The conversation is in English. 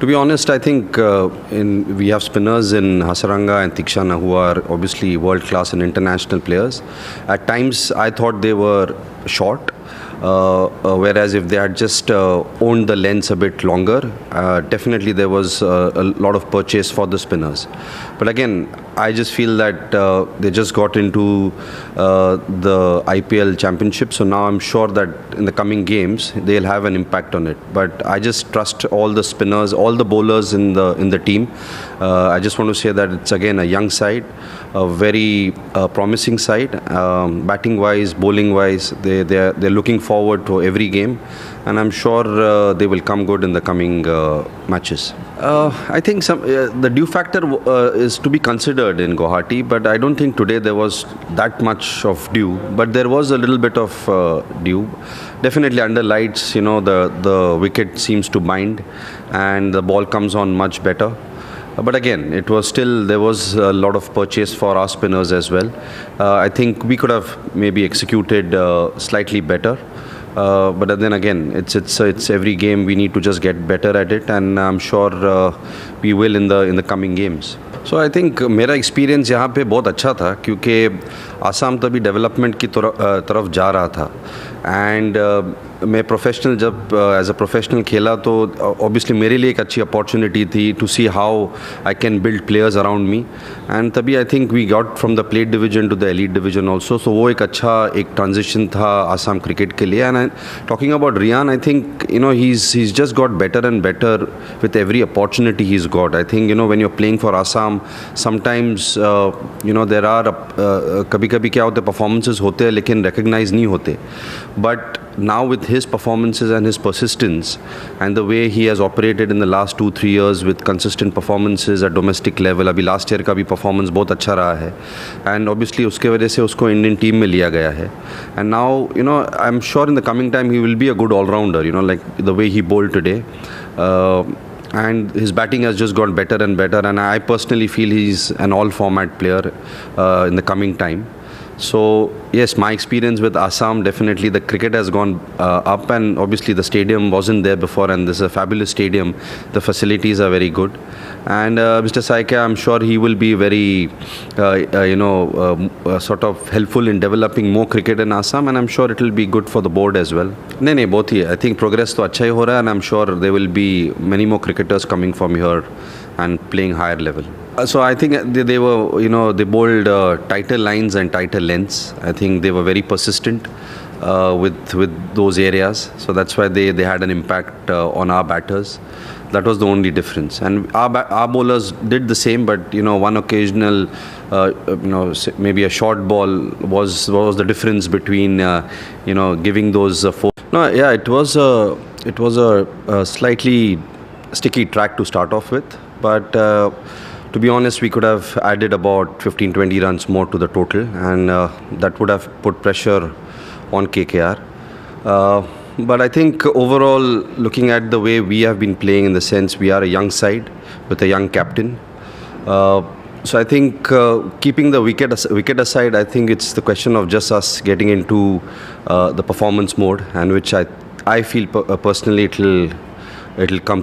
To be honest, I think we have spinners in Hasaranga and Tikshana who are obviously world class and international players. At times, I thought they were short. Whereas if they had just owned the lengths a bit longer, definitely there was a lot of purchase for the spinners. But again, I just feel that they just got into the IPL championship, so now I'm sure that in the coming games they'll have an impact on it. But I just trust all the spinners, all the bowlers in the team. I just want to say that it's again a young side, a very promising side, batting wise, bowling wise. They're looking forward to every game, and I'm sure they will come good in the coming matches. I think the dew factor is to be considered in Guwahati, but I don't think today there was that much of dew. But there was a little bit of dew. Definitely under lights, the wicket seems to bind, and the ball comes on much better. But again, there was a lot of purchase for our spinners as well. I think we could have maybe executed slightly better. But then again, it's every game we need to just get better at it, and I'm sure we will in the coming games. So I think मेरा experience यहाँ पे बहुत अच्छा था, क्योंकि आसाम तभी development की तरफ जा रहा था, एंड मैं प्रोफेशनल जब एज अ प्रोफेशनल खेला तो ऑब्वियसली मेरे लिए एक अच्छी अपॉर्चुनिटी थी to see how I can build players around me, and तभी I think we got from the plate division to the elite division also. So वो एक अच्छा एक ट्रांजिशन था आसाम क्रिकेट के लिए. And talking about Riyan, I think he's just got better and better with every opportunity he's got. I think when you're playing for Assam, sometimes there are कभी-कभी क्या होते performances होते हैं लेकिन recognize नहीं होते. But now with his performances and his persistence and the way he has operated in the last 2-3 years with consistent performances at domestic level, अभी last year का भी performance बहुत अच्छा रहा है, and obviously उसके वजह से उसको Indian team में लिया गया है. And now I'm sure in the coming time he will be a good all-rounder, like the way he bowled today. And his batting has just gone better and better, and I personally feel he's an all-format player in the coming time. So yes, my experience with Assam, definitely the cricket has gone up, and obviously the stadium wasn't there before, and this is a fabulous stadium. The facilities are very good, and Mr. Saika, I'm sure he will be very sort of helpful in developing more cricket in Assam, and I'm sure it will be good for the board as well. नहीं both he. I think progress तो अच्छा ही हो रहा है, and I'm sure there will be many more cricketers coming from here and playing higher level. So I think they were, they bowled tighter lines and tighter lengths. I think they were very persistent with those areas. So that's why they had an impact on our batters. That was the only difference. And our bowlers did the same, but one occasional, maybe a short ball was the difference between giving those four. No, yeah, it was a slightly sticky track to start off with, but. To be honest, we could have added about 15-20 runs more to the total, and that would have put pressure on KKR. But I think overall, looking at the way we have been playing, in the sense we are a young side with a young captain. So I think keeping the wicket aside, I think it's the question of just us getting into the performance mode, and which I feel personally it'll come through.